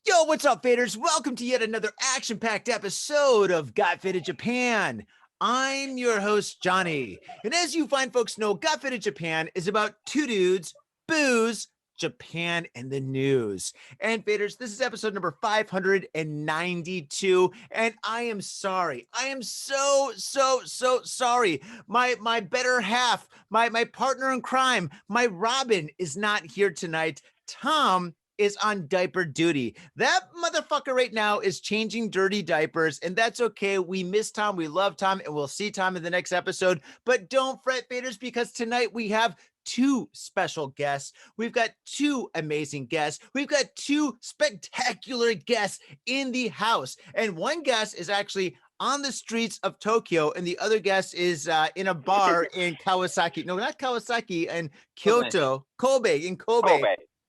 Yo, what's up, faders? Welcome to yet another action-packed episode of Got Faded Japan. I'm your host, Johnny. And as you fine folks know, Got Faded Japan is about two dudes, booze, Japan, and the news. And faders, this is episode number 592. And I am sorry. I am so sorry. My better half, my partner in crime, my Robin is not here tonight. Tom is on diaper duty. That motherfucker right now is changing dirty diapers, and that's okay. We miss Tom, we love Tom, and we'll see Tom in the next episode. But don't fret, faders, because tonight we have two special guests. We've got two amazing guests. We've got two spectacular guests in the house, and one guest is actually on the streets of Tokyo, and the other guest is in a bar in Kawasaki. No, not Kawasaki, and Kyoto, Kobe, in Kobe.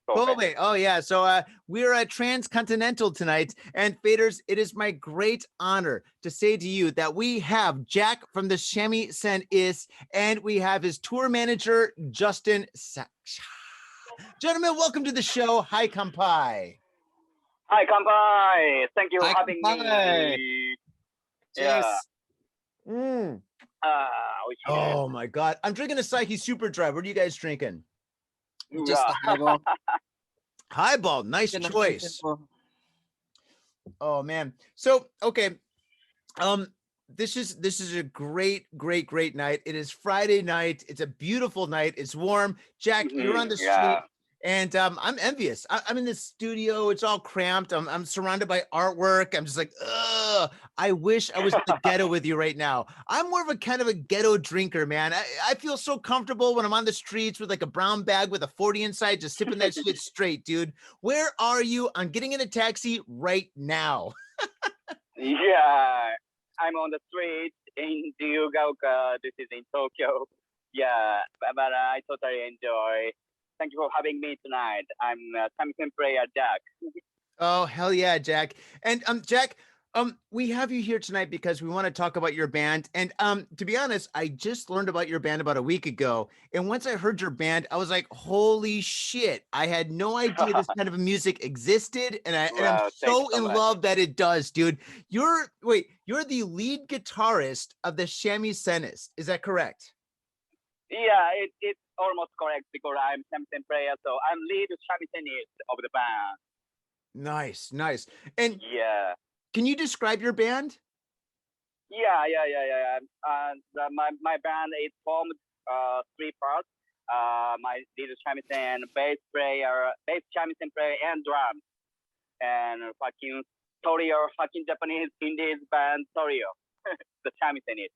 Kobe. Oh yeah. So we're transcontinental tonight, and faders, it is my great honor to say to you that we have Jack from the Shamisenists, and we have his tour manager Justin. Gentlemen, welcome to the show. Hi, Kampai. Hi, Kampai. Thank you for Hi, having Kampai. me. Yes. Yeah. Oh my God. I'm drinking a Psyche Super Dry. What are you guys drinking? Just a highball. Highball, nice choice. Oh man. So okay. This is a great night. It is Friday night. It's a beautiful night. It's warm. Jack, you're on the street. And I'm envious. I'm in this studio. It's all cramped. I'm surrounded by artwork. I'm just like, ugh. I wish I was in the ghetto with you right now. I'm more of a kind of a ghetto drinker, man. I feel so comfortable when I'm on the streets with like a brown bag with a 40 inside, just sipping that shit straight, dude. Where are you? I'm getting in a taxi right now. Yeah, I'm on the street in Ryugaoka. This is in Tokyo. Yeah, but I totally enjoy. Thank you for having me tonight. I'm Shamisen player Jack. Oh, hell yeah, Jack. And Jack, we have you here tonight because we want to talk about your band. And to be honest, I just learned about your band about a week ago. And once I heard your band, I was like, holy shit. I had no idea this kind of music existed. And I'm so in love that it does, dude. You're the lead guitarist of the Shamisenists. Is that correct? Yeah, it's almost correct because I'm Shamisen player, so I'm lead Shamisenist of the band. Nice. And yeah, can you describe your band? Yeah. My band is formed three parts. My lead Shamisen, bass Shamisen player, and drums. And fucking Japanese Indian band Torio, the Shamisenist.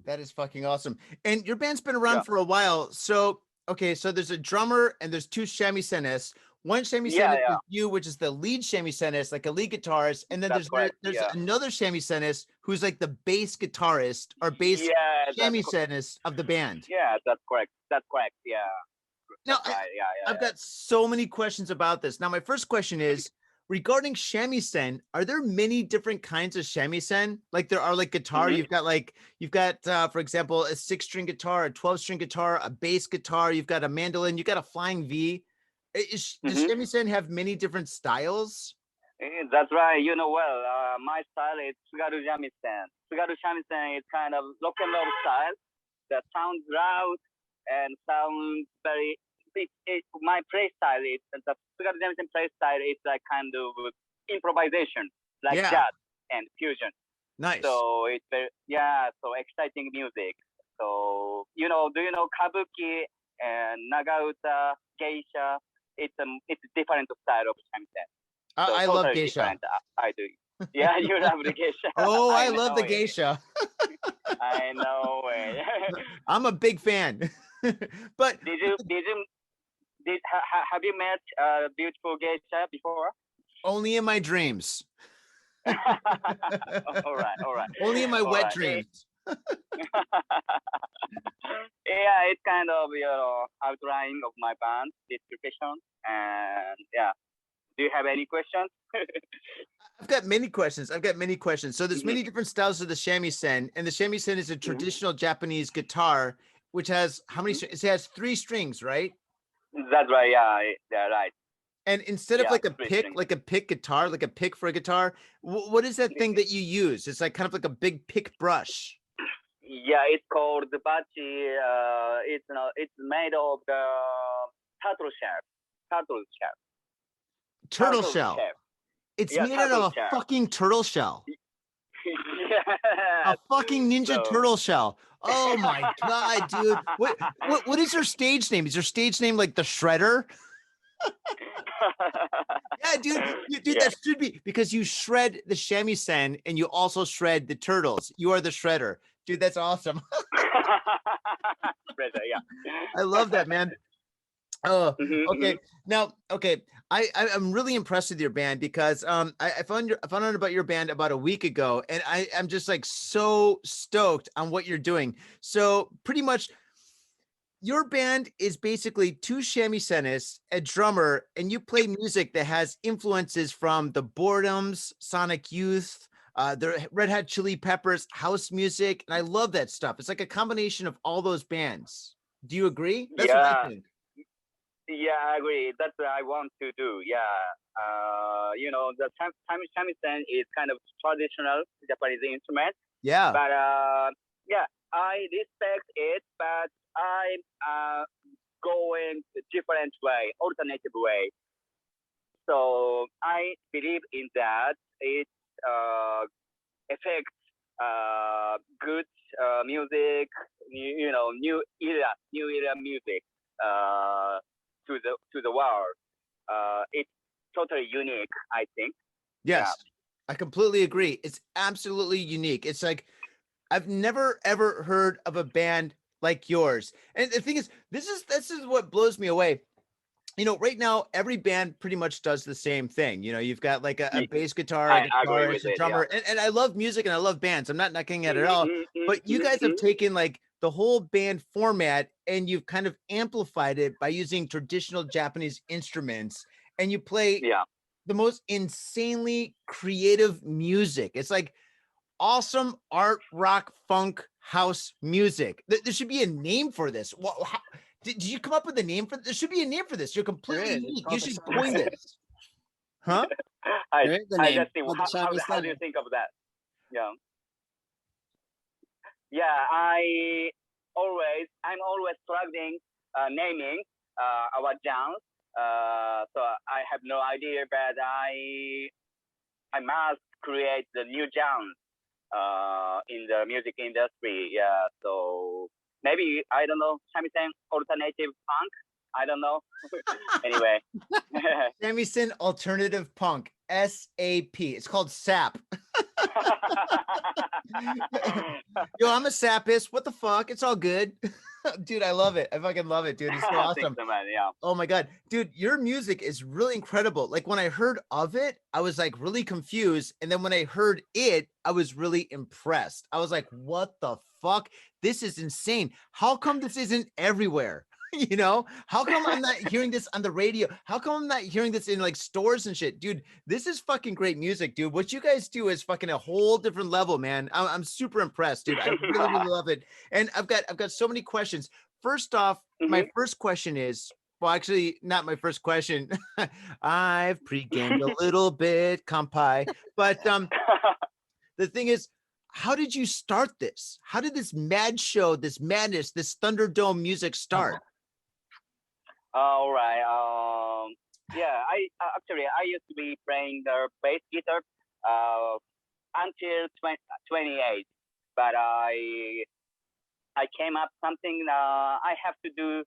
That is fucking awesome. And your band's been around for a while. So, okay, so there's a drummer and there's two Shamisenists. One Shamisenist is you, which is the lead Shamisenist, like a lead guitarist. And then there's another Shamisenist who's like the bass guitarist or bass Shamisenist of the band. Yeah, that's correct. Yeah. Now, I've got so many questions about this. Now, my first question is, regarding shamisen, are there many different kinds of shamisen? Like there are like guitar, you've got for example, a 6-string guitar, a 12-string guitar, a bass guitar, you've got a mandolin, you got a flying V. Does shamisen have many different styles? That's right. You know well, my style is Tsugaru Shamisen. Tsugaru Shamisen is kind of rock and roll style that sounds loud and sounds very. My play style is the Suginami play style is like kind of improvisation, like jazz and fusion. Nice. So it's so exciting music. So do you know kabuki and nagauta, geisha? It's different style of shamisen. So I love geisha. Different. I do. Yeah, you love the geisha. Oh, I love the geisha. I know. I'm a big fan. But have you met a beautiful geisha before? Only in my dreams. All right. Only in my wet dreams. Yeah, it's kind of outline of my band description, and do you have any questions? I've got many questions. So there's many different styles of the shamisen, and the shamisen is a traditional Japanese guitar, which has how many? It has 3 strings, right? That's right. Yeah, right. And instead of Yeah, like a three pick, strings. like a pick guitar, like a pick for a guitar, what is that thing that you use? It's like kind of like a big pick brush. Yeah, it's called the bachi. It's made of the turtle shell. Turtle shell. Turtle Turtle shell. shell. It's Yeah, made out turtle of a shell. fucking turtle shell. Yeah. A fucking ninja So. turtle shell. Oh my god, dude. What is your stage name? Is your stage name like the Shredder? Yeah, dude. Dude, Yeah. that should be because you shred the shamisen and you also shred the turtles. You are the shredder. Dude, that's awesome. Yeah. I love that, man. Oh, Mhm, okay. mhm. Now, okay. I'm really impressed with your band because I found out about your band about a week ago, and I'm just like so stoked on what you're doing. So pretty much your band is basically two shamisen, a drummer, and you play music that has influences from the Boredoms, Sonic Youth, the Red Hot Chili Peppers, house music, and I love that stuff. It's like a combination of all those bands. Do you agree? That's what I Yeah. think. Yeah, I agree. That's what I want to do. Yeah. The shamisen is kind of traditional Japanese instrument, Yeah. but yeah, I respect it, but I'm going a different way, alternative way. So I believe in that. It affects good music, new era music to the world. It's totally unique, I think. Yes. I completely agree. It's absolutely unique. It's like I've never ever heard of a band like yours. And the thing is, this is what blows me away. Right now every band pretty much does the same thing. You've got like a bass guitar, a I agree with guitarist, a it. Yeah. drummer, and I love music and I love bands. I'm not knocking at it Mhm, all, mhm, mhm, but you mhm, guys have mhm. taken like the whole band format and you've kind of amplified it by using traditional Japanese instruments, and you play Yeah. the most insanely creative music. It's like awesome art, rock, funk, house music. There should be a name for this. Did you come up with a name for this? There should be a name for this. You're There completely is. It's unique. You called the should coin Shamisen. this. Huh? I There is a I name. just think It's called the how do you Shamisen. think of that? Yeah. Yeah, I'm always struggling naming our genres. So I have no idea, but I must create the new genres in the music industry. Yeah, so maybe I don't know, shamisen alternative punk. I don't know. Anyway. Shamisen Alternative Punk, SAP. It's called SAP. Yo, I'm a sapist. What the fuck? It's all good. Dude, I love it. I fucking love it, dude. It's so Thanks, awesome. man. Yeah. Oh my god, dude, your music is really incredible. Like when I heard of it, I was like really confused, and then when I heard it, I was really impressed. I was like, "What the fuck? This is insane. How come this isn't everywhere?" How come I'm not hearing this on the radio? How come I'm not hearing this in like stores and shit? Dude, this is fucking great music, dude. What you guys do is fucking a whole different level, man. I'm super impressed, dude. I really, really love it. And I've got so many questions. First off, my first question is, well, actually, not my first question. I've pre-gamed a little bit, kampai. But the thing is, how did you start this? How did this mad show, this madness, this Thunderdome music start? All right. Yeah. I used to be playing the bass guitar until 28, but I came up something. I have to do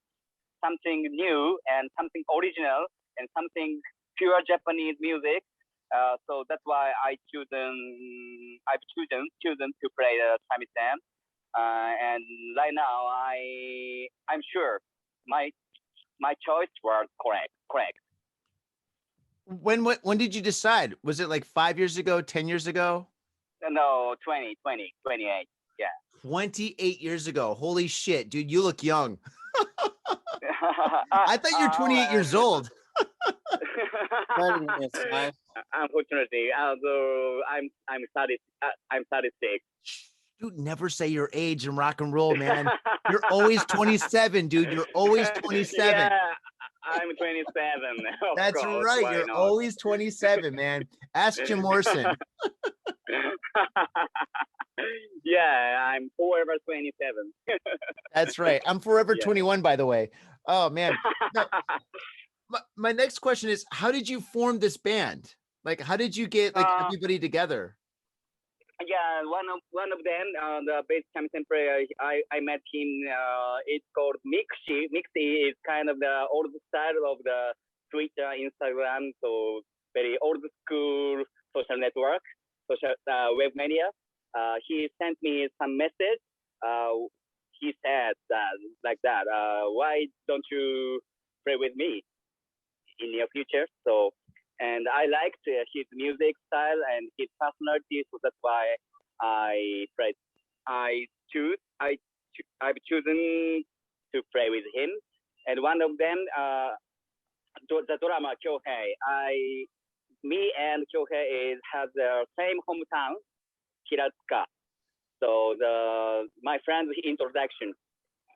something new and something original and something pure Japanese music. So that's why I've chosen to play the shamisen. And right now I'm sure my choice was correct. When did you decide? Was it like 5 years ago, 10 years ago? No, 28. Yeah. 28 years ago. Holy shit, dude, you look young. I thought you're 28 years old. Unfortunately, although I'm 36. Dude, never say your age in rock and roll, man. You're always 27, dude. You're always 27. Yeah, I'm 27. Of That's course, right. why You're not? always 27, man. Ask Jim Morrison. Yeah, I'm forever 27. That's right. I'm forever Yeah. 21, by the way. Oh man. Now, my next question is, how did you form this band? Like, how did you get like everybody together? Yeah, one of them, the bass Shamisen player, I met him. It's called Mixi. Mixi is kind of the old style of the Twitter, Instagram, so very old school social network, social web media. He sent me some message. He said that like that. Why don't you play with me in near future? So, and I liked his music style and his personality, so that's why I've chosen to play with him. And one of them, the drummer Kyohei. Me and Kyohei has the same hometown, Hiratsuka. So my friend's introduction.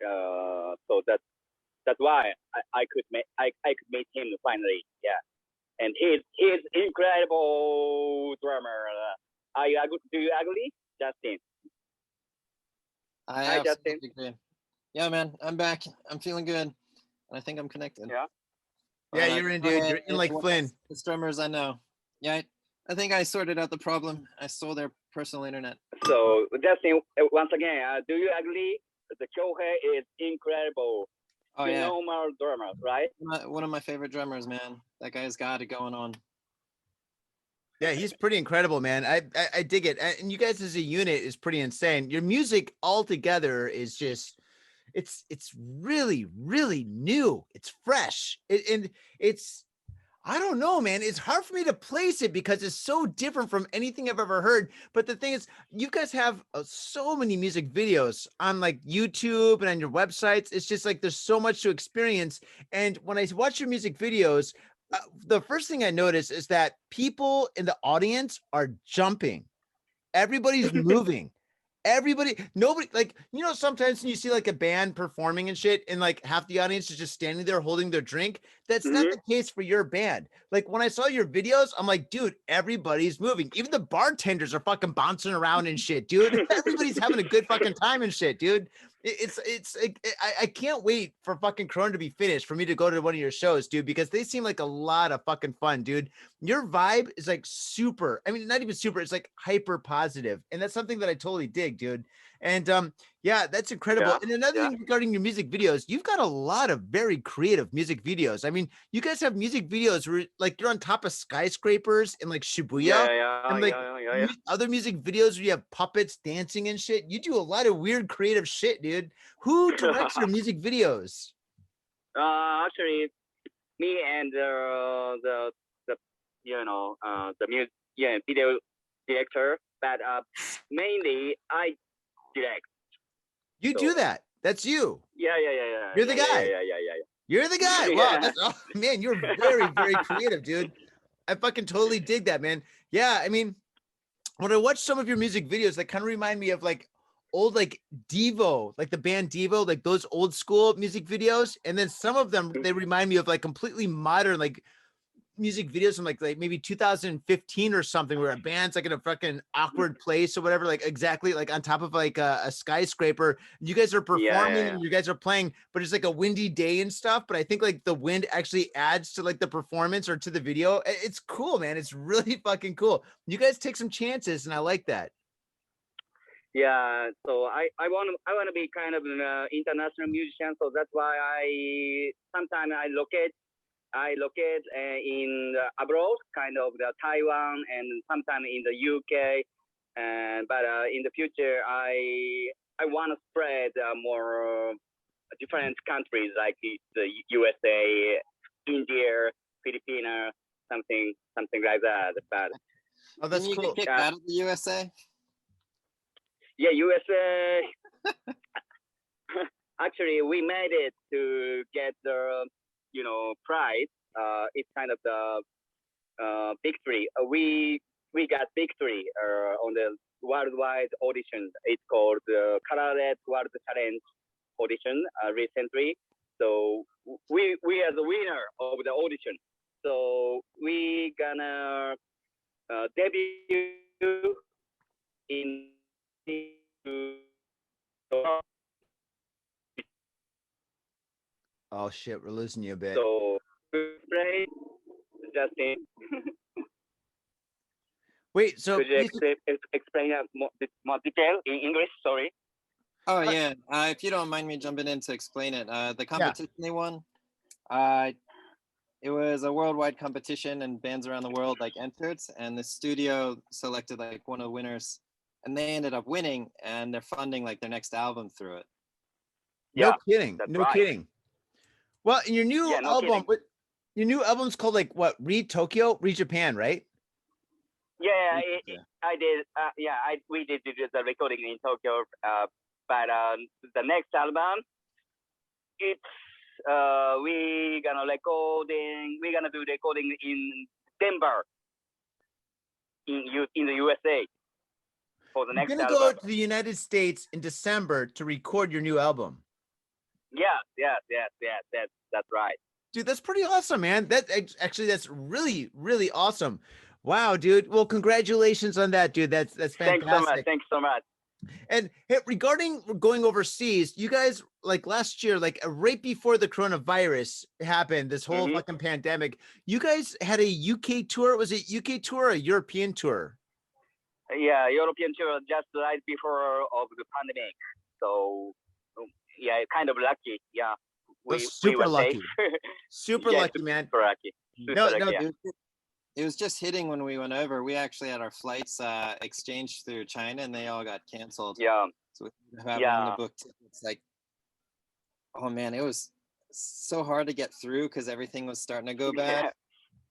So that's why I could meet him finally. Yeah. And he's incredible drummer. Do you agree, Justin? I Hi, absolutely Justin. agree. Yeah, man, I'm back. I'm feeling good, and I think I'm connected. Yeah. Yeah, you're in, dude. You're in like Flynn. The drummers I know. Yeah, I think I sorted out the problem. I stole their personal internet. So Justin, once again, do you agree that the Kyohei is incredible? Oh yeah, Phenomenal drummer, right? one of my favorite drummers, man. That guy's got it going on. Yeah, he's pretty incredible, man. I dig it. And you guys as a unit is pretty insane. Your music altogether is just it's really, really new. It's fresh. And it's I don't know, man. It's hard for me to place it because it's so different from anything I've ever heard. But the thing is, you guys have so many music videos on like YouTube and on your websites. It's just like there's so much to experience. And when I watch your music videos, the first thing I notice is that people in the audience are jumping. Everybody's moving. Nobody, like, you know, sometimes when you see like a band performing and shit, and like half the audience is just standing there holding their drink. That's not the case for your band. Like when I saw your videos, I'm like, dude, everybody's moving. Even the bartenders are fucking bouncing around and shit, dude. Everybody's having a good fucking time and shit, dude. I can't wait for fucking Corona to be finished for me to go to one of your shows, dude, because they seem like a lot of fucking fun, dude. Your vibe is like super. I mean, not even super. It's like hyper positive, and that's something that I totally dig, dude. And yeah, that's incredible. Yeah, And another thing regarding your music videos, you've got a lot of very creative music videos. I mean, you guys have music videos where like you're on top of skyscrapers in like Shibuya, and like other music videos where you have puppets dancing and shit. You do a lot of weird creative shit, dude. Who directs your music videos? Actually, me and the video director, but mainly I direct. You do that. That's you. Yeah. You're the guy. Yeah. You're the guy. Wow. That's, oh, man, you're very, very creative, dude. I fucking totally dig that, man. Yeah. I mean, when I watch some of your music videos, that kind of remind me of like old, like Devo, like the band Devo, like those old school music videos. And then some of them, they remind me of like completely modern, like music videos from like maybe 2015 or something, where a band's like in a fucking awkward place or whatever, like exactly like on top of like a skyscraper. You guys are performing and you guys are playing, but it's like a windy day and stuff. But I think like the wind actually adds to like the performance or to the video. It's cool, man. It's really fucking cool. You guys take some chances, and I like that. Yeah, so I want to be kind of an international musician, so that's why sometimes I locate in abroad, kind of the Taiwan and sometimes in the UK. But in the future, I want to spread more different countries like the USA, India, Philippines, something like that. But that's cool. Get kicked out of the USA? Yeah, USA. Actually, we made it to get the prize. It's kind of the victory. We got victory on the worldwide audition. It's called the Color Red World Challenge audition recently. So we are the winner of the audition. So we gonna debut in. Oh shit, we're losing you a bit. So play Justin. Wait, so Could you explain more detail in English? Sorry. Oh yeah, if you don't mind me jumping in to explain it, the competition they won, it was a worldwide competition and bands around the world like entered, and the studio selected like one of the winners, and they ended up winning, and they're funding like their next album through it. No kidding. That's No right. kidding. Well, in your new album, your new album's called like what? Read Tokyo, Read Japan, right? Yeah, I did. We did the recording in Tokyo. But the next album, it's we're gonna do recording in Denver, in the USA, for the next album. You're gonna go to the United States in December to record your new album. Yes, that's right. Dude, that's pretty awesome, man. That's really, really awesome. Wow, dude. Well, congratulations on that, dude. That's fantastic. Thanks so much. And hey, regarding going overseas, you guys like last year, like right before the coronavirus happened, this whole fucking pandemic, you guys had a UK tour. Was it UK tour or a European tour? Yeah, European tour just right before of the pandemic. So yeah, kind of lucky. Yeah, we super were lucky. Safe. Super lucky, man. Super lucky. No, it was just hitting when we went over. We actually had our flights exchanged through China, and they all got canceled. Yeah. So we have to book tickets. Like, oh man, it was so hard to get through because everything was starting to go bad. Yeah.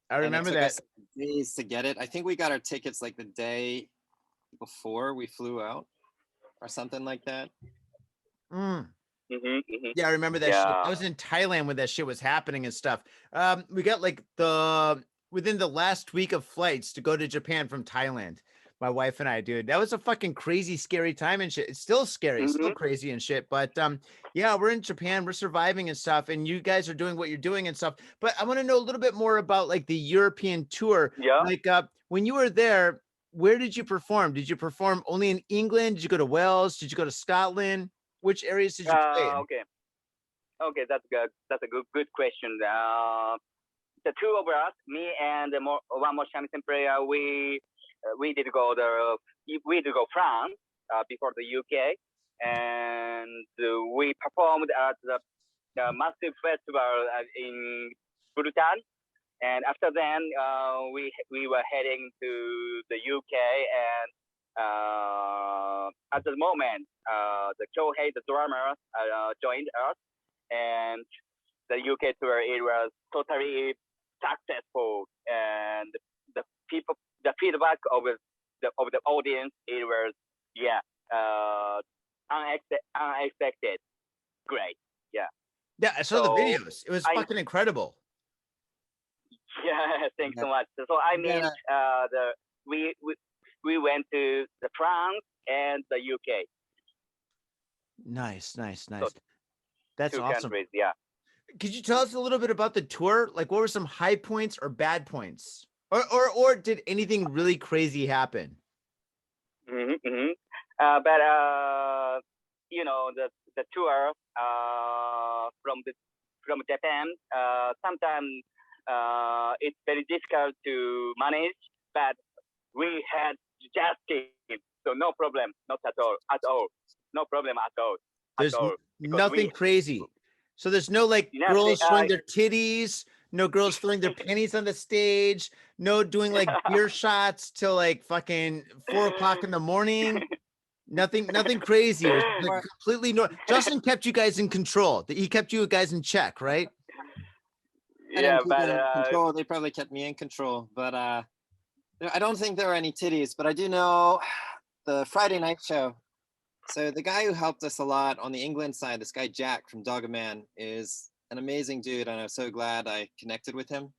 I remember that. Us days to get it. I think we got our tickets like the day before we flew out, or something like that. Yeah, I remember that shit. I was in Thailand when that shit was happening and stuff. We got like within the last week of flights to go to Japan from Thailand, my wife and I, dude. That was a fucking crazy, scary time and shit. It's still scary, still crazy and shit. But yeah, we're in Japan, we're surviving and stuff, and you guys are doing what you're doing and stuff. But I want to know a little bit more about like the European tour. Yeah. Like when you were there, where did you perform? Did you perform only in England? Did you go to Wales? Did you go to Scotland? Which areas did you play in? Okay, that's good. That's a good question. The two of us, me and one more Shamisen player, we did go France before the UK, and we performed at the massive festival in Bhutan. And after then, we were heading to the UK, and at the moment, the Chome, the drummer, joined us, and the UK tour, it was totally successful, and the feedback of the audience, it was unexpected, great. Yeah, I saw the videos. It was fucking incredible. Yeah, thanks so much. So I mean, we went to the France and the UK. Nice. So That's two awesome. countries, yeah. Could you tell us a little bit about the tour? Like, what were some high points or bad points, or did anything really crazy happen? But you know, the tour from Japan, sometimes it's very difficult to manage, but we had Justin, so no problem, not at all, no problem at all. There's nothing crazy. So there's no like girls showing their titties, no girls throwing their pennies on the stage, no doing like beer shots till like fucking 4 o'clock in the morning. Nothing crazy. It was like completely normal. Justin kept you guys in control. He kept you guys in check, right? Yeah, but control. They probably kept me in control, but I don't think there were any titties. But I do know the Friday night show. So the guy who helped us a lot on the England side, this guy Jack from Dog Man, is an amazing dude, and I'm so glad I connected with him.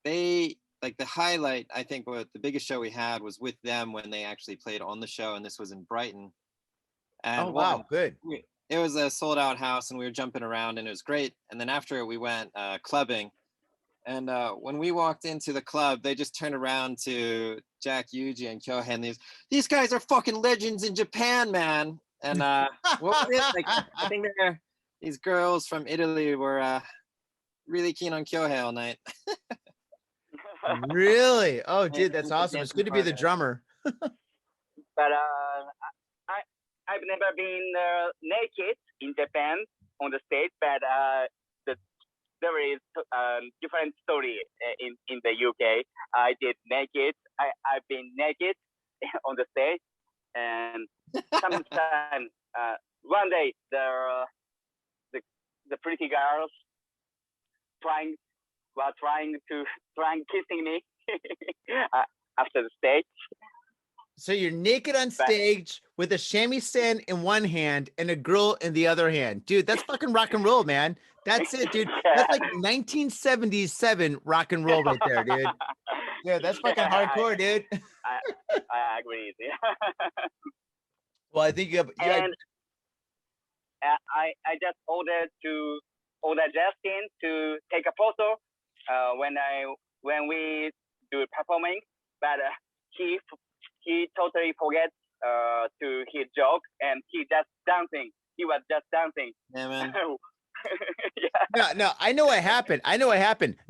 They like the highlight, I think, what the biggest show we had was with them when they actually played on the show, and this was in Brighton. And oh wow, good. it was a sold out house and we were jumping around and it was great. And then after we went clubbing. And when we walked into the club, they just turned around to Jack, Yuji, and Kyohei, and these guys are fucking legends in Japan, man. And what was it? Like, I think these girls from Italy were really keen on Kyohei all night. Really? Oh, dude, that's Yeah, awesome. It's good to be the drummer. But I've never been naked in Japan on the stage, but there is different story in the UK. I did naked. I've been naked on the stage, and sometimes one day the pretty girls trying kissing me after the stage. So you're naked on stage with a shamisen in one hand and a girl in the other hand. Dude, that's fucking rock and roll, man. That's it, dude. That's like 1977 rock and roll right there, dude. Yeah, that's fucking hardcore, dude. I agree. Well, I think you have. And I just ordered Justin to take a photo when we do performing, but he totally forgets to his joke and he just dancing. He was just dancing. Yeah, man. Yeah. No, I know what happened.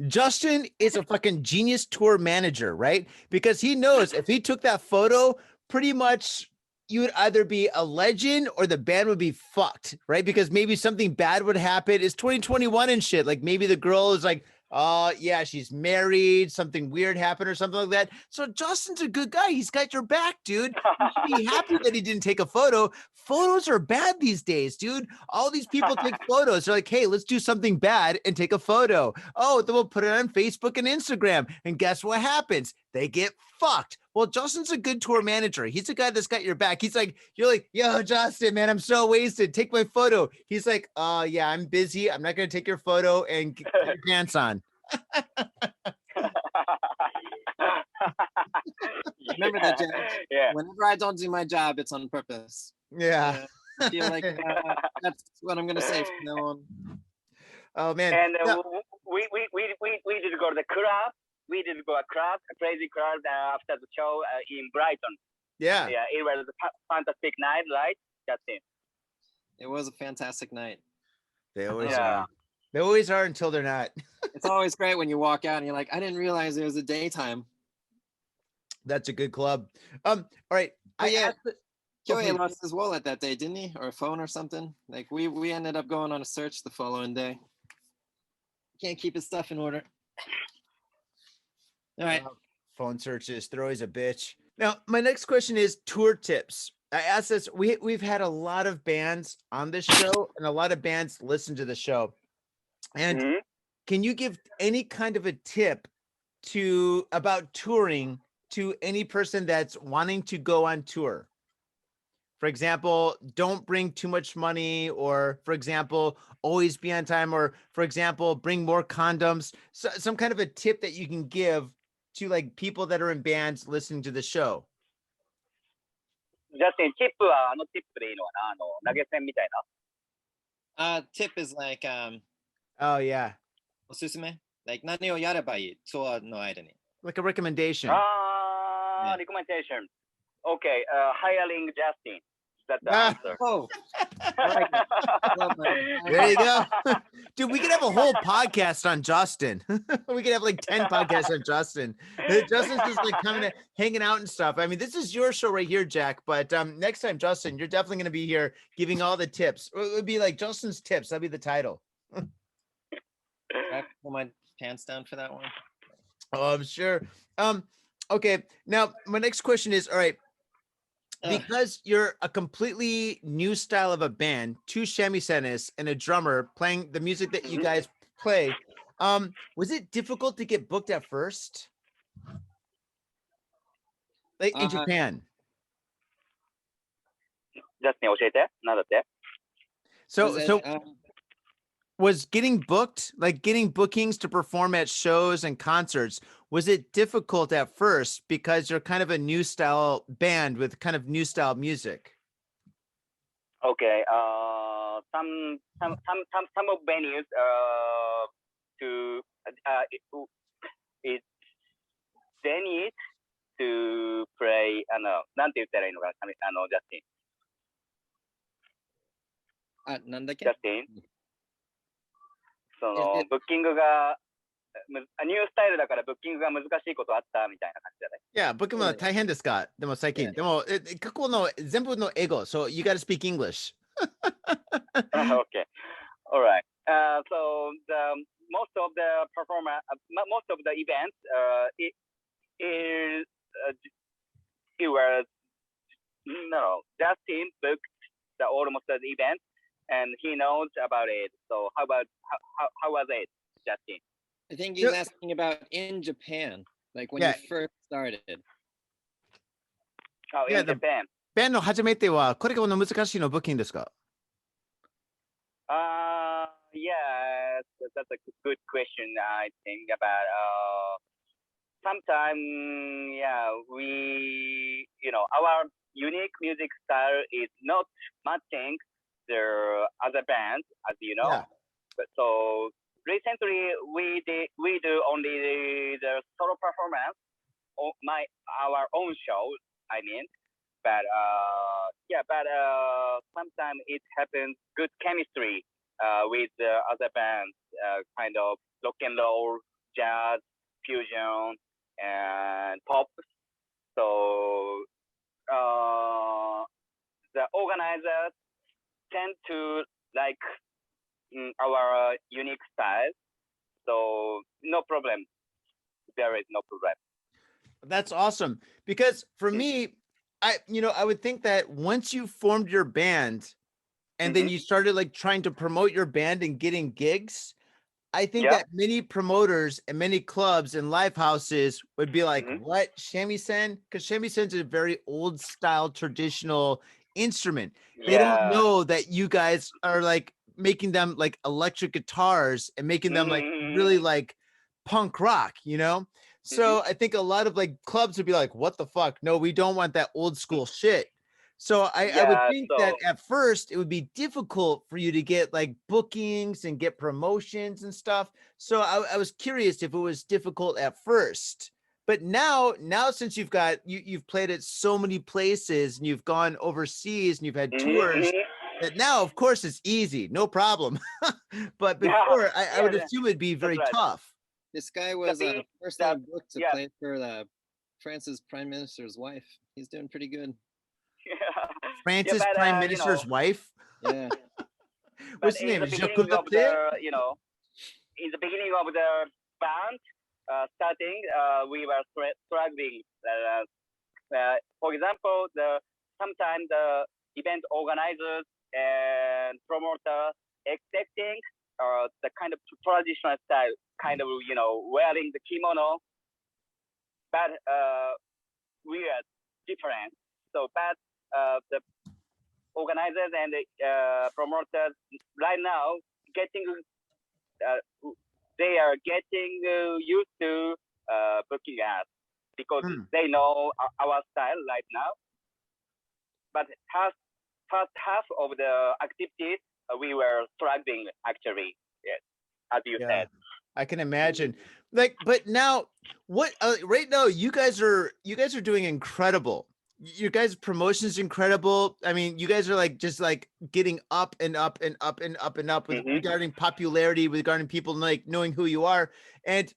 Justin is a fucking genius tour manager, right? Because he knows if he took that photo, pretty much you would either be a legend or the band would be fucked, right? Because maybe something bad would happen. It's 2021 and shit. Like maybe the girl is like, oh yeah, she's married, something weird happened or something like that. So Justin's a good guy. He's got your back, dude. You should be happy that he didn't take a photo. Photos are bad these days, dude. All these people take photos. They're like, hey, let's do something bad and take a photo. Oh, then we'll put it on Facebook and Instagram. And guess what happens? They get fucked. Well, Justin's a good tour manager. He's a guy that's got your back. He's like, you're like, yo, Justin, man, I'm so wasted. Take my photo. He's like, yeah, I'm busy. I'm not going to take your photo and get your pants on. Remember that, Jack? Yeah. Whenever I don't do my job, it's on purpose. Yeah. I feel like that's what I'm going to say from now on. Oh, man. And No. we did go to the club. We did go a crazy club after the show in Brighton. Yeah. Yeah, it was a fantastic night, right? That's it. It was a fantastic night. They always are. They always are until they're not. It's always great when you walk out and you're like, I didn't realize it was a daytime. That's a good club. All right. Kyohei lost his wallet that day, didn't he? Or a phone or something? Like we ended up going on a search the following day. Can't keep his stuff in order. All right. Phone searches. They're always a bitch. Now, my next question is tour tips. I asked this. We've had a lot of bands on this show, and a lot of bands listen to the show. And can you give any kind of a tip about touring to any person that's wanting to go on tour? For example, don't bring too much money, or for example, always be on time, or for example, bring more condoms. So, some kind of a tip that you can give to like people that are in bands listening to the show. Justin, チップはチップでいいのかな、投げ銭みたいな。Tip is like Oh yeah. おすすめ like 何をやればいいツアーの間に Like a recommendation. Recommendation. Okay, hiring Justin. That's the answer. Oh. There you go. Dude, we could have a whole podcast on Justin. We could have like 10 podcasts on Justin. Justin's just like coming, hanging out and stuff. I mean, this is your show right here, Jack. But next time, Justin, you're definitely going to be here giving all the tips. It would be like Justin's tips. That'd be the title. I pull my pants down for that one. Oh, I'm sure. Okay. Now, my next question is, all right, because you're a completely new style of a band, two Shamisenists and a drummer playing the music that you guys play, was it difficult to get booked at first? Like in Japan? Justin, 教えて。なんだって？ Was getting booked, like getting bookings to perform at shows and concerts, was it difficult at first because you're kind of a new style band with kind of new style music? Okay. some of venues to they need to play なんて言ったらいいのかなジャスティン。あ、なんだっけ？ジャスティン。そのブッキングがニュースタイルだからブッキングが難しいことあったみたいな感じじゃない？いや、僕も大変ですか？でも最近。でも、過去の全部の英語。So you gotta speak English. Okay. All right. So most of the most of the events, it was Justin booked the almost the event, and he knows about it. So how was it, Justin? I think he's asking about in Japan, like when you first started. Oh, in Japan. バンドの初めてはこれが難しいのブッキングですか？Yeah, that's a good question. I think about sometimes, yeah, we, our unique music style is not matching the other bands, as you know. Yeah. But so recently, we do only the solo performance, our own show. I mean, but sometimes it happens good chemistry with the other bands, kind of rock and roll, jazz, fusion, and pop. So the organizers tend to like our unique style. So no problem. There is no problem. That's awesome. Because for me, I would think that once you formed your band and then you started like trying to promote your band and getting gigs, I think that many promoters and many clubs and live houses would be like, what, shamisen? Because shamisen is a very old style traditional instrument. They don't know that you guys are like making them like electric guitars and making them like really like punk rock, So I think a lot of like clubs would be like, what the fuck? No, we don't want that old school shit. So I would think that at first it would be difficult for you to get like bookings and get promotions and stuff. So I was curious if it was difficult at first. But now since you've played at so many places and you've gone overseas and you've had tours, that now of course it's easy, no problem. But before I would assume it'd be very tough. This guy was first time booked to play for France's Prime Minister's wife. He's doing pretty good. France's Prime Minister's wife? Yeah. What's his name? In the beginning of the band starting, we were struggling. For example, sometimes the event organizers and promoters expecting the kind of traditional style, kind of, wearing the kimono, but we are different. So, but the organizers and the promoters right now they are getting used to booking us because they know our style right now. But first half of the activities, we were struggling actually, yes, as you said. I can imagine. Like, but now, what? Right now, you guys are doing incredible. You guys' promotion is incredible. I mean, you guys are like just like getting up and up and up and up and up with regarding popularity, regarding people like knowing who you are. And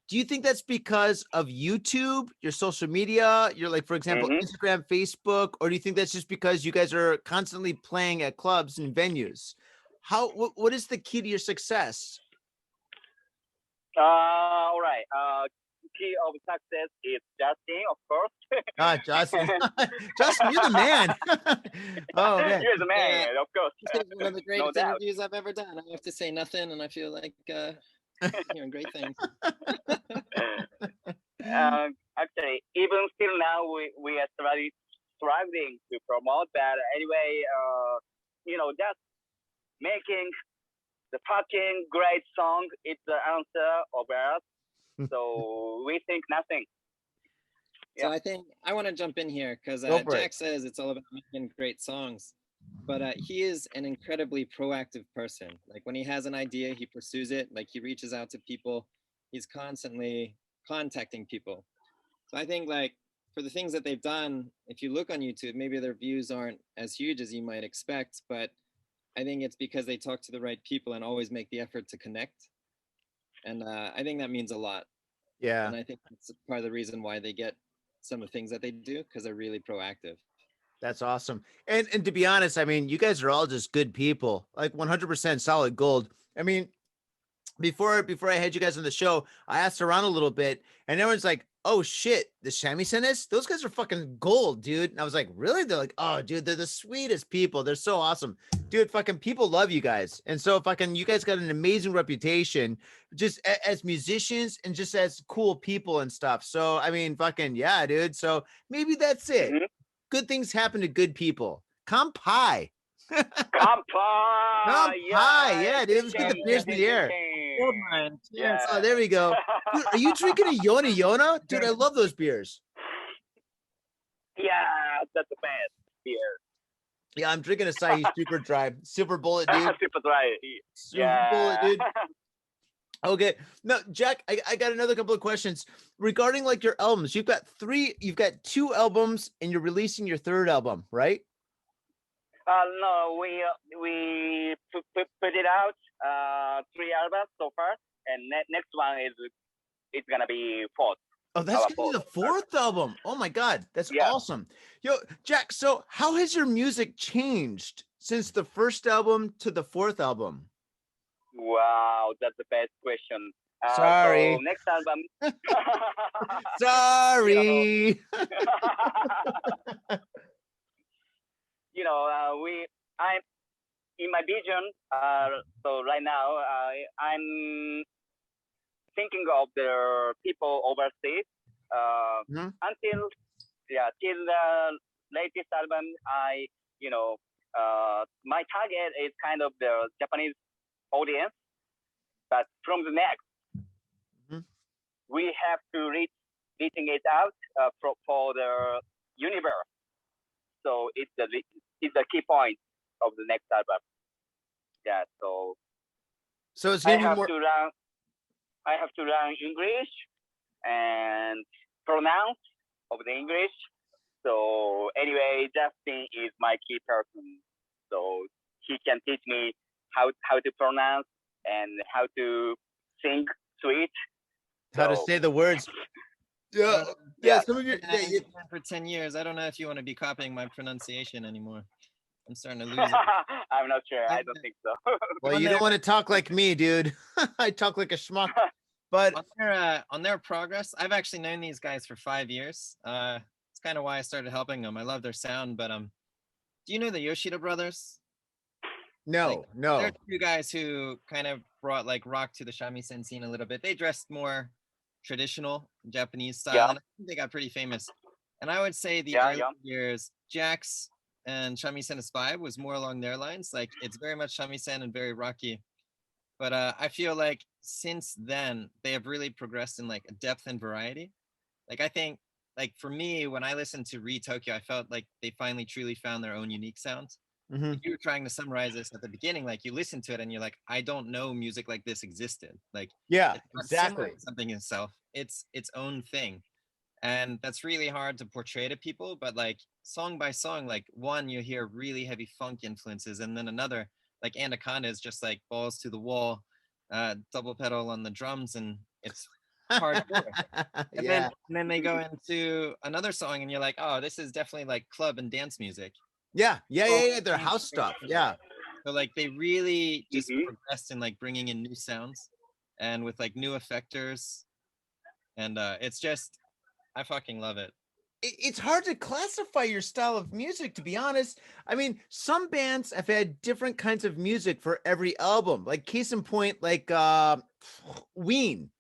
do you think that's because of YouTube, your social media, your like, for example, Instagram, Facebook, or do you think that's just because you guys are constantly playing at clubs and venues? What is the key to your success? All right. Key of success is Justin, of course. Justin. Justin, you're the man. Oh, man. You're the man, of course. This is one of the greatest interviews I've ever done. I have to say nothing, and I feel like hearing great things. Actually, even still now, we are struggling to promote that. Anyway, just making the fucking great song, it's the answer of us. So we think nothing. So I think I want to jump in here because Jack says it's all about making great songs. but he is an incredibly proactive person. Like when he has an idea, he pursues it. Like he reaches out to people. He's constantly contacting people. So I think like for the things that they've done, if you look on YouTube, maybe their views aren't as huge as you might expect, but I think it's because they talk to the right people and always make the effort to connect. And I think that means a lot. Yeah. And I think that's part of the reason why they get some of the things that they do, because they're really proactive. That's awesome. And to be honest, I mean, you guys are all just good people, like 100% solid gold. I mean, before I had you guys on the show, I asked around a little bit, and everyone's like, "Oh shit, the Shamisenists, those guys are fucking gold, dude." And I was like, "Really?" They're like, "Oh, dude, they're the sweetest people. They're so awesome, dude. Fucking people love you guys." And so, fucking, you guys got an amazing reputation, just as musicians and just as cool people and stuff. So, I mean, fucking yeah, dude. So maybe that's it. Mhm. Good things happen to good people. Kampai. Kampai! Yeah, dude. Let's get the beers in the air. Gold Mine. Yeah. Oh, there we go. Dude, are you drinking a Yona? Dude, I love those beers. Yeah, that's the best beer. Yeah, I'm drinking a Sahi Super Dry. Super Bullet, dude. Super dry. Super Bullet, dude. Okay. Now, Jack, I got another couple of questions regarding like your albums. You've got two albums and you're releasing your third album, right? No, we put it out 3 albums so far, and next one is it's gonna be fourth. Oh, that's Our gonna be the fourth album. Oh my God, that's Yeah. awesome. Yo, Jack, so how has your music changed since the first album to the fourth album? Wow, that's the best question. Sorry. So next album. Sorry. I'm in my vision. So right now, I'm thinking of the people overseas. Until till the latest album, my target is kind of the Japanese audience. But from the next, we have to reaching it out for the universe. So it's the key point of the next album. Yeah. So it's I gonna be have more. to learn English and pronounce of the English. So anyway, Justin is my key person. So he can teach me how to pronounce and how to sing sweet. How to say the words. Yeah. Some of your For 10 years, I don't know if you want to be copying my pronunciation anymore. I'm starting to lose it. I'm not sure. I don't think so. Well, you don't want to talk like me, dude. I talk like a schmuck. But on their progress, I've actually known these guys for 5 years. It's kind of why I started helping them. I love their sound, but do you know the Yoshida brothers? No. They're two guys who kind of brought like rock to the shamisen scene a little bit. They dressed more traditional Japanese style, and I think they got pretty famous. And I would say the early years, Jack's and Shamisen's vibe was more along their lines. Like it's very much shamisen and very rocky. But I feel like since then they have really progressed in like depth and variety. Like I think, like for me, when I listened to Re Tokyo, I felt like they finally truly found their own unique sound. You were trying to summarize this at the beginning, like you listen to it and you're like, I don't know music like this existed. Like, yeah, it's not exactly. similar to something itself. It's its own thing. And that's really hard to portray to people. But like song by song, like one, you hear really heavy funk influences, and then another, like Anaconda is just like balls to the wall, double pedal on the drums, and it's hardcore. And then they go into another song and you're like, oh, this is definitely like club and dance music. Yeah. Their house stuff. Yeah. So like they really just progressed in like bringing in new sounds and with like new effectors, and it's just, I fucking love it. It's hard to classify your style of music, to be honest. I mean, some bands have had different kinds of music for every album. Like case in point, like Ween,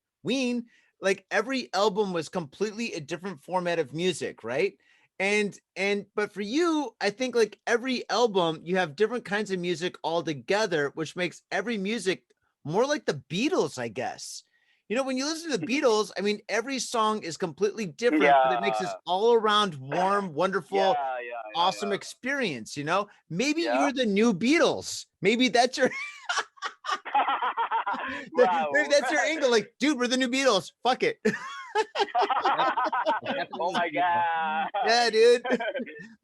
like every album was completely a different format of music, right? But for you, I think like every album, you have different kinds of music all together, which makes every music more like the Beatles, I guess. You know, when you listen to the Beatles, I mean, every song is completely different, but it makes this all around warm, wonderful, awesome experience, you know? Maybe Yeah. you're the new Beatles. Maybe that's your Wow. maybe that's your angle. Like, dude, we're the new Beatles. Fuck it. Oh my god. Yeah, dude.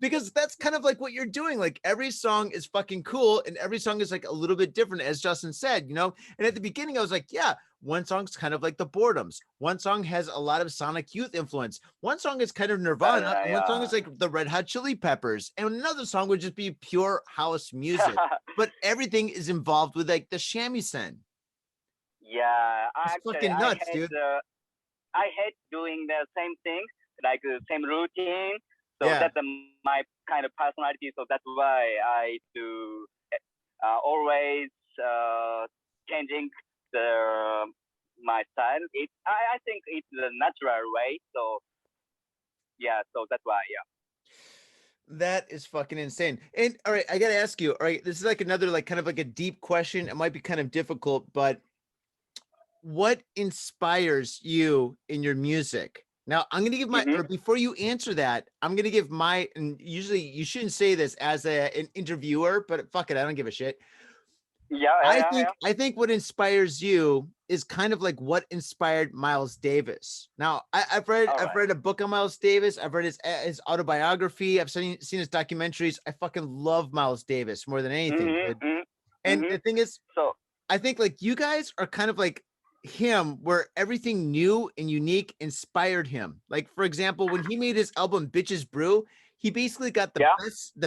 Because that's kind of like what you're doing. Like every song is fucking cool, and every song is like a little bit different, as Justin said, you know. And at the beginning, I was like, yeah, one song's kind of like the Boredoms. One song has a lot of Sonic Youth influence. One song is kind of Nirvana, and one song is like the Red Hot Chili Peppers, and another song would just be pure house music. But everything is involved with like the shamisen. Yeah, It's actually, fucking nuts, dude. I hate doing the same thing, like the same routine. So Yeah. that's my kind of personality. So that's why I do always changing my style. I think it's the natural way. So yeah, so that's why, yeah. That is fucking insane. And all right, I gotta ask you, all right, this is like another like kind of like a deep question. It might be kind of difficult, but what inspires you in your music? Now, I'm going to give my, or before you answer that, I'm going to give my, and usually you shouldn't say this as an interviewer, but fuck it, I don't give a shit. I think what inspires you is kind of like what inspired Miles Davis. Now, I've read a book on Miles Davis. I've read his autobiography. I've seen his documentaries. I fucking love Miles Davis more than anything. And the thing is, so I think like you guys are kind of like him, where everything new and unique inspired him. Like for example, when he made his album Bitches Brew, he basically got the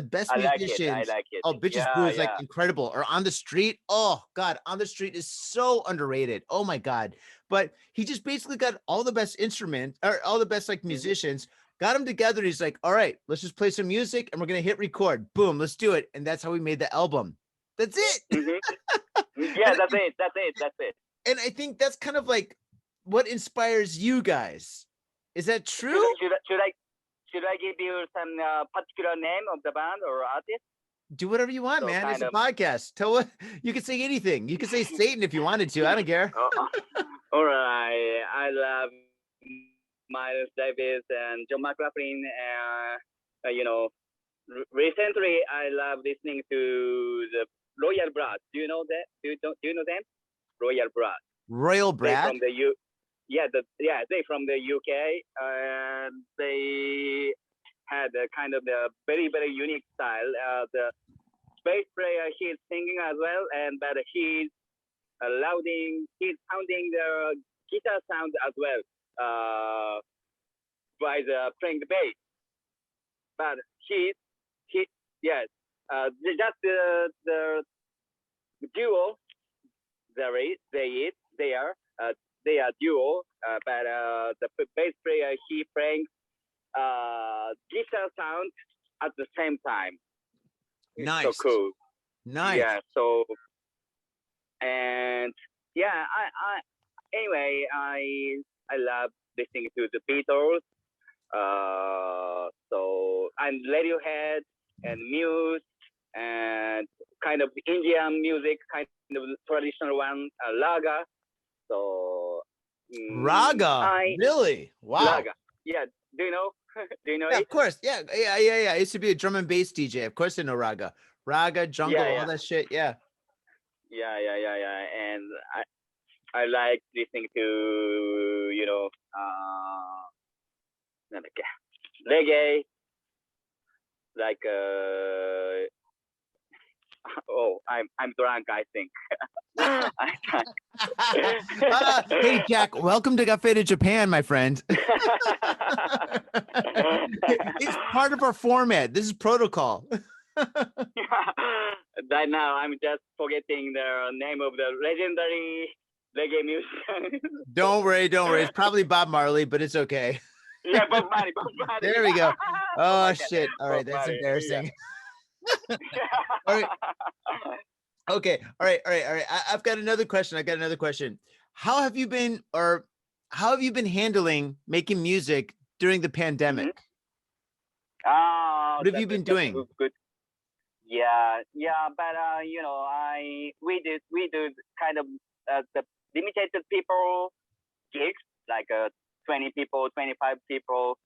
best musicians. I like it. Oh, Bitches Brew is like incredible. Or On the Street. Oh God, On the Street is so underrated. Oh my God. But he just basically got all the best instruments or all the best like musicians, got them together. He's like, all right, let's just play some music and we're gonna hit record. Boom, let's do it. And that's how we made the album. That's it. Yeah, that's it. And I think that's kind of like what inspires you guys. Is that true? Should I give you some particular name of the band or artist? Do whatever you want, man. It's a podcast. Tell what you can say anything. You can say Satan if you wanted to. I don't care. All right. I love Miles Davis and John McLaughlin. You know, recently I love listening to the Royal Blood. Do you know that? Do you know them? Royal Blood. Royal Blood. From the they from the UK, and they had a kind of a very unique style. The bass player, he's singing as well, but he's sounding the guitar sound as well by playing the bass. But just the duo. They are duo, but the bass player, he plays guitar sound at the same time. Nice. So cool. Nice. Yeah. So, and yeah, I love listening to the Beatles. So and Radiohead and Muse and kind of Indian music, kind of traditional one, Raga. So Raga, really? Wow. Raga. Yeah. Do you know? Do you know it? Of course. Yeah. I used to be a drum and bass DJ. Of course I know Raga. Raga, jungle, all that shit. Yeah. Yeah. And I like listening to, reggae, like I'm drunk, I think. Hey Jack, welcome to Cafe to Japan, my friend. It's part of our format. This is protocol. Right now I'm just forgetting the name of the legendary reggae musician. Don't worry. It's probably Bob Marley, but it's okay. Yeah, Bob Marley. There we go. Oh shit. All right, that's embarrassing. Yeah. All right. Okay. All right. I've got another question. How have you been handling making music during the pandemic? What have you been doing? Good. Yeah, but we did kind of the limited people gigs, like 20 people, 25 people,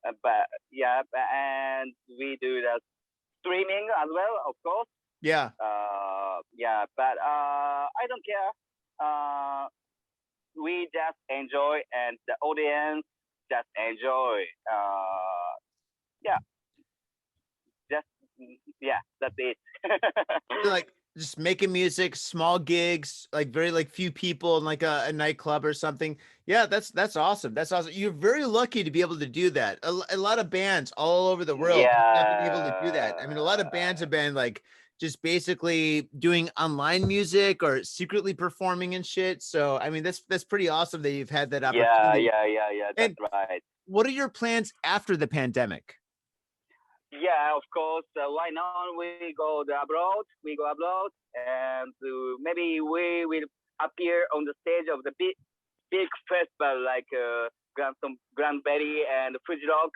But yeah, and we do the streaming as well, of course. Yeah. Yeah, but I don't care. We just enjoy, and the audience just enjoy. Yeah, just yeah, that's it. So, like just making music, small gigs, like very like few people in like a nightclub or something. Yeah, that's awesome. That's awesome. You're very lucky to be able to do that. A lot of bands all over the world have not been able to do that. I mean, a lot of bands have been like just basically doing online music or secretly performing and shit. So I mean, that's pretty awesome that you've had that opportunity. Yeah. That's And right. what are your plans after the pandemic? Yeah, of course. Why not? We go abroad. We go abroad, and maybe we will appear on the stage of the big festival like Grand Berry and Fuji Rock.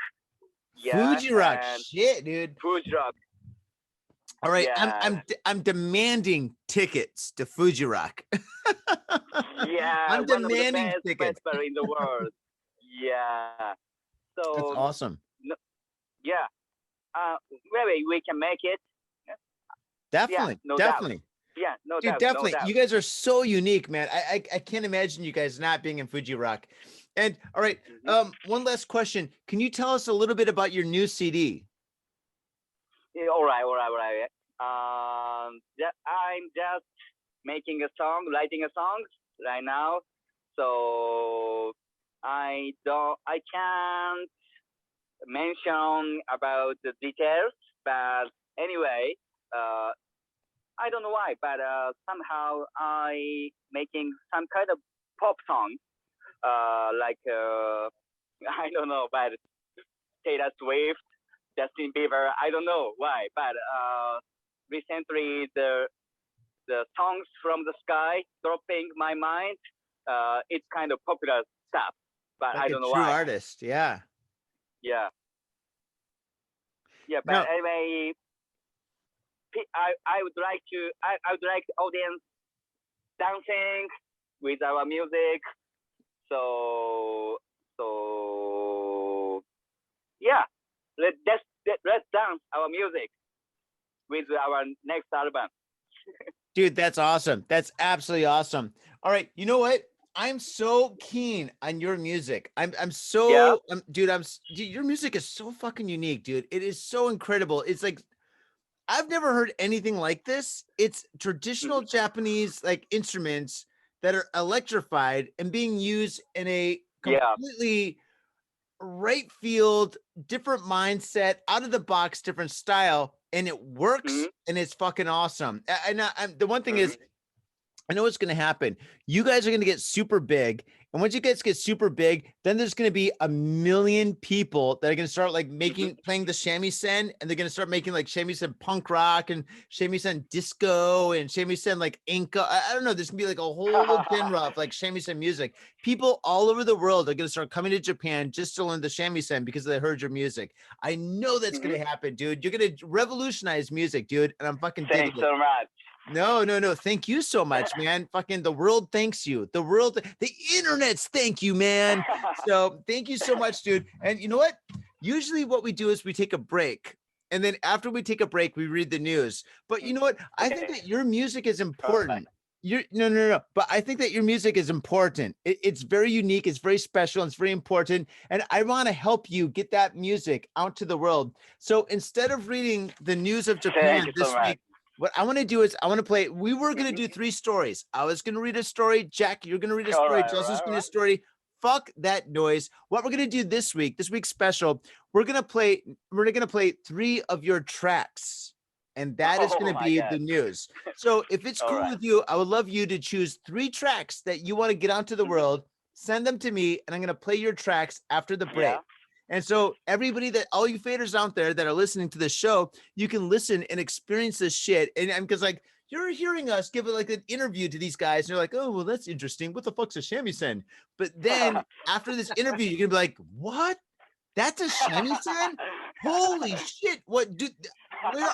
Yeah, Fuji Rock, and shit, dude. Fuji Rock. All right, Yeah. I'm demanding tickets to Fuji Rock. Yeah, I'm one of the demanding best tickets. festival in the world. Yeah. That's So awesome. yeah, maybe we can make it. Definitely, no definitely. doubt. Yeah, no Dude, doubt, definitely. no doubt. You guys are so unique, man. I can't imagine you guys not being in Fuji Rock. And all right, one last question. Can you tell us a little bit about your new CD? Yeah, all right. I'm just making a song, writing a song right now. So I can't mention about the details, but anyway, I don't know why, but somehow I making some kind of pop song, like I don't know, but Taylor Swift, Justin Bieber. I don't know why, but recently the songs from the sky dropping my mind. It's kind of popular stuff, but Like I a don't know true why. artist, yeah. Yeah. But No. anyway, I would like the audience dancing with our music. So yeah, let's dance our music with our next album. Dude, that's awesome. That's absolutely awesome. All right, you know what? I'm so keen on your music. Dude, dude, your music is so fucking unique, dude. It is so incredible. It's like I've never heard anything like this. It's traditional Japanese like instruments that are electrified and being used in a completely right field, different mindset, out of the box, different style, and it works and it's fucking awesome. The one thing is, I know what's going to happen. You guys are going to get super big. And once you guys get super big, then there's going to be a million people that are going to start like playing the shamisen, and they're going to start making like shamisen punk rock and shamisen disco and shamisen like inca. I don't know. There's going to be like a whole genre of like shamisen music. People all over the world are going to start coming to Japan just to learn the shamisen because they heard your music. I know that's going to happen, dude. You're going to revolutionize music, dude. And I'm fucking digging it. Thanks so much. No. Thank you so much, man. Fucking the world thanks you. The internet's thank you, man. So thank you so much, dude. And you know what? Usually what we do is we take a break. And then after we take a break, we read the news. But you know what? I think that your music is important. No. But I think that your music is important. It's very unique. It's very special. It's very important. And I want to help you get that music out to the world. So instead of reading the news of Japan this week, what I want to do is I want to play. We were going to do 3 stories. I was going to read a story. Jack, you're going to read a story. Justin's going to read a story. Fuck that noise. What we're going to do this week's special, we're going to play 3 of your tracks. And that is going to be the news. So if it's cool with you, I would love you to choose 3 tracks that you want to get out to the world. Send them to me, and I'm going to play your tracks after the break. And so everybody all you faders out there that are listening to this show, you can listen and experience this shit. And because like you're hearing us give like an interview to these guys, and you're like, oh, well, that's interesting. What the fuck's a shamisen? But then after this interview, you're gonna be like, what? That's a shamisen? Holy shit. Where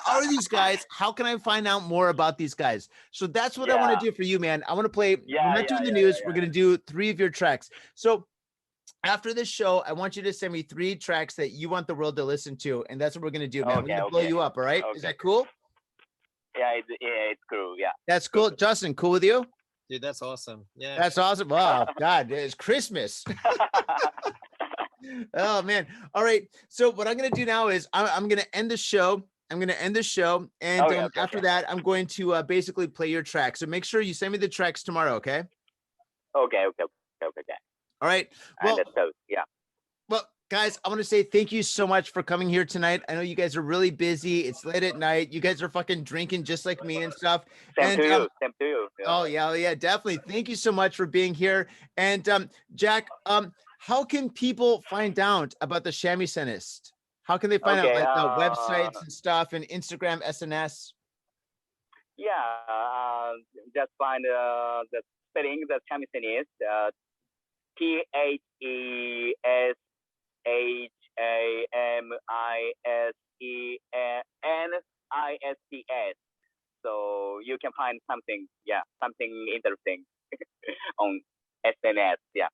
are these guys? How can I find out more about these guys? So that's what I want to do for you, man. I want to play. We're not doing the news. We're going to do 3 of your tracks. So after this show, I want you to send me 3 tracks that you want the world to listen to, and that's what we're gonna do, man. We're gonna blow you up, all right? Is that cool? Yeah, it's cool. Yeah. That's cool. Justin, cool with you? Dude, that's awesome. Yeah. That's awesome. Oh God, it's Christmas. Oh man. All right. So what I'm gonna do now is I'm gonna end the show. And after that, I'm going to basically play your track. So make sure you send me the tracks tomorrow, okay? Okay. All right. Well, yeah. Well, guys, I want to say thank you so much for coming here tonight. I know you guys are really busy. It's late at night. You guys are fucking drinking just like me and stuff. Same to you. Yeah. Oh yeah, definitely. Thank you so much for being here. And Jack, how can people find out about the Shamisenists? How can they find out like the websites and stuff and Instagram, SNS? Yeah, just find the spelling the Shamisenists, THESHAMISENNISTS. So you can find something interesting on SNS. Yeah.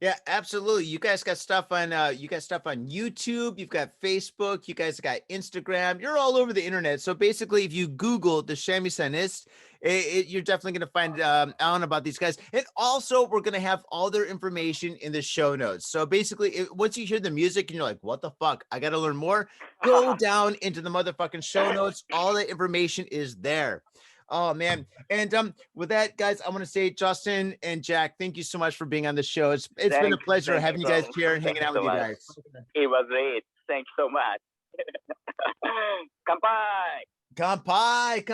Yeah, absolutely. You guys got stuff on YouTube, you've got Facebook, you guys got Instagram, you're all over the internet. So basically, if you Google the Shamisenists, you're definitely going to find out about these guys. And also, we're going to have all their information in the show notes. So basically, once you hear the music and you're like, what the fuck? I got to learn more. Go down into the motherfucking show notes. All the information is there. Oh man. And with that, guys, I want to say, Justin and Jack, thank you so much for being on the show. It's been a pleasure having you guys here and hanging out with you guys. It was great. Thanks so much. Kanpai,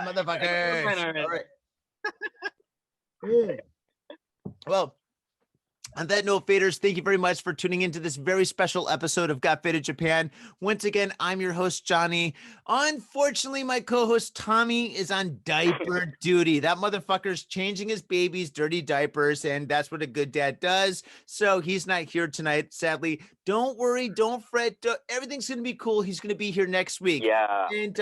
motherfuckers. All right. Well, on that note, faders, thank you very much for tuning into this very special episode of Got Faded Japan. Once again, I'm your host, Johnny. Unfortunately, my co-host, Tommy, is on diaper duty. That motherfucker's changing his baby's dirty diapers, and that's what a good dad does. So he's not here tonight, sadly. Don't worry, don't fret. Everything's going to be cool. He's going to be here next week. Yeah. And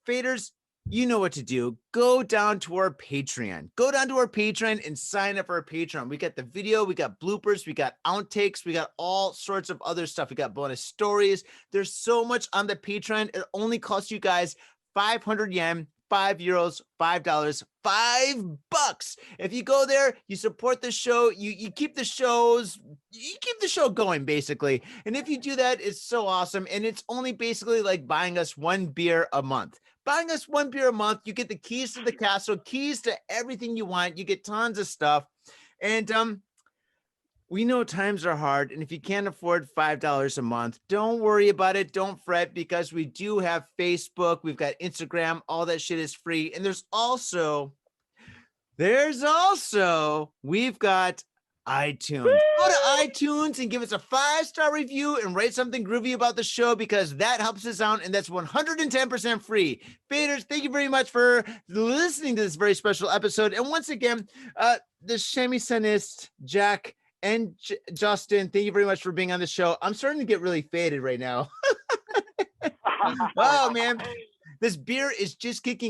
faders, you know what to do. Go down to our Patreon. Go down to our Patreon and sign up for our Patreon. We got the video, we got bloopers, we got outtakes, we got all sorts of other stuff. We got bonus stories. There's so much on the Patreon. It only costs you guys 500 yen, €5, $5, $5. If you go there, you support the show, you keep the show going, basically. And if you do that, it's so awesome. And it's only basically like buying us 1 beer a month. Buying us 1 beer a month, you get the keys to the castle, keys to everything you want. You get tons of stuff. And we know times are hard. And if you can't afford $5 a month, don't worry about it. Don't fret, because we do have Facebook. We've got Instagram. All that shit is free. And there's also, we've got iTunes. Woo! Go to iTunes and give us a 5-star review and write something groovy about the show, because that helps us out, and that's 110% free. Faders, thank you very much for listening to this very special episode. And once again, the Shamisenists, Jack and Justin, thank you very much for being on the show. I'm starting to get really faded right now. Oh man, this beer is just kicking